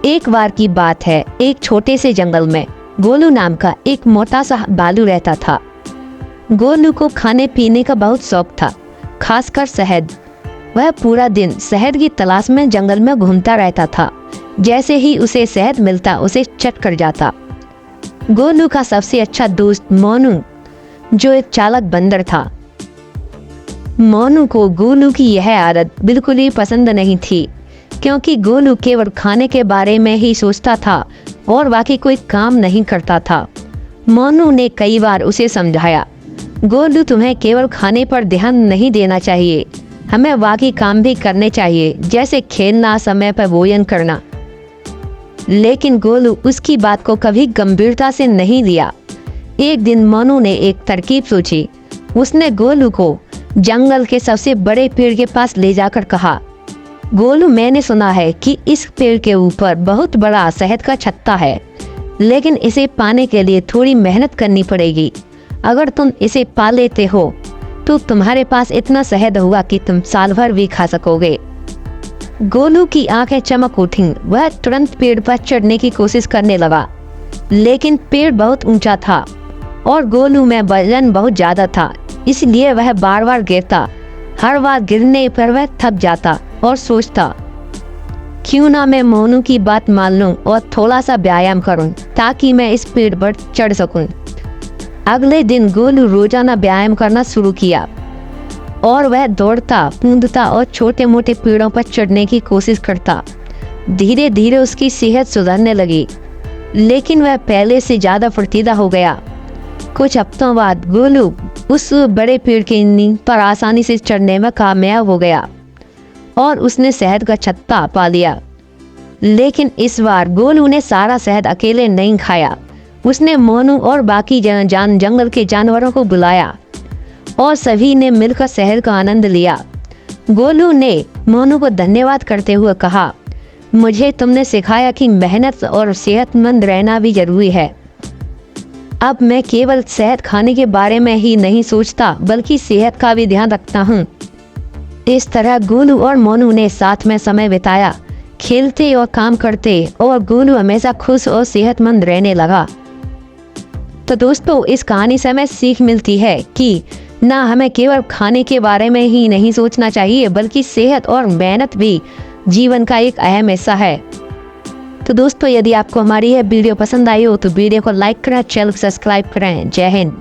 एक बार की बात है, एक छोटे से जंगल में गोलू नाम का एक मोटा सा भालू रहता था। गोलू को खाने पीने का बहुत शौक था, खासकर शहद। वह पूरा दिन शहद की तलाश में जंगल में घूमता रहता था। जैसे ही उसे शहद मिलता उसे चट कर जाता। गोलू का सबसे अच्छा दोस्त मोनू, जो एक चालाक बंदर था। मोनू को गोलू की यह आदत बिल्कुल ही पसंद नहीं थी, क्योंकि गोलू केवल खाने के बारे में ही सोचता था और बाकी कोई काम नहीं करता था। मोनू ने कई बार उसे समझाया, गोलू तुम्हें केवल खाने पर ध्यान नहीं देना चाहिए, हमें बाकी काम भी करने चाहिए, जैसे खेलना, समय पर भोजन करना। लेकिन गोलू उसकी बात को कभी गंभीरता से नहीं लिया। एक दिन मोनू ने एक तरकीब सोची। उसने गोलू को जंगल के सबसे बड़े पेड़ के पास ले जाकर कहा, गोलू मैंने सुना है कि इस पेड़ के ऊपर बहुत बड़ा शहद का छत्ता है, लेकिन इसे पाने के लिए थोड़ी मेहनत करनी पड़ेगी। अगर तुम इसे पा लेते हो तो तुम्हारे पास इतना शहद होगा कि तुम साल भर भी खा सकोगे। गोलू की आंखें चमक उठीं। वह तुरंत पेड़ पर चढ़ने की कोशिश करने लगा, लेकिन पेड़ बहुत ऊंचा था और गोलू में वजन बहुत ज्यादा था, इसलिए वह बार बार गिरता। हर बार गिरने पर वह थक जाता और सोचता, क्यों ना मैं मोनू की बात मान लूं और थोड़ा सा व्यायाम करूं ताकि मैं इस पेड़ पर चढ़ सकूं। अगले दिन गोलू रोजाना व्यायाम करना शुरू किया और वह दौड़ता, कूदता और छोटे मोटे पेड़ों पर चढ़ने की कोशिश करता। धीरे धीरे उसकी सेहत सुधरने लगी, लेकिन वह पहले से ज्यादा फुर्तीला हो गया। कुछ हफ्तों बाद गोलू उस बड़े पेड़ की नींद पर आसानी से चढ़ने में कामयाब हो गया और उसने शहद का छत्ता पा लिया। लेकिन इस बार गोलू ने सारा शहद अकेले नहीं खाया। उसने मोनू और बाकी जंगल के जानवरों को बुलाया और सभी ने मिलकर शहद का आनंद लिया। गोलू ने मोनू को धन्यवाद करते हुए कहा, मुझे तुमने सिखाया कि मेहनत और सेहतमंद रहना भी जरूरी है। अब मैं केवल शहद खाने के बारे में ही नहीं सोचता, बल्कि सेहत का भी ध्यान रखता हूँ। इस तरह गोलू और मोनू ने साथ में समय बिताया, खेलते और काम करते, और गोलू हमेशा खुश और सेहतमंद रहने लगा। तो दोस्तों, इस कहानी से हमें सीख मिलती है कि ना हमें केवल खाने के बारे में ही नहीं सोचना चाहिए, बल्कि सेहत और मेहनत भी जीवन का एक अहम हिस्सा है। तो दोस्तों, यदि आपको हमारी यह वीडियो पसंद आई हो तो वीडियो को लाइक करें, चैनल को सब्सक्राइब करें। जय हिंद।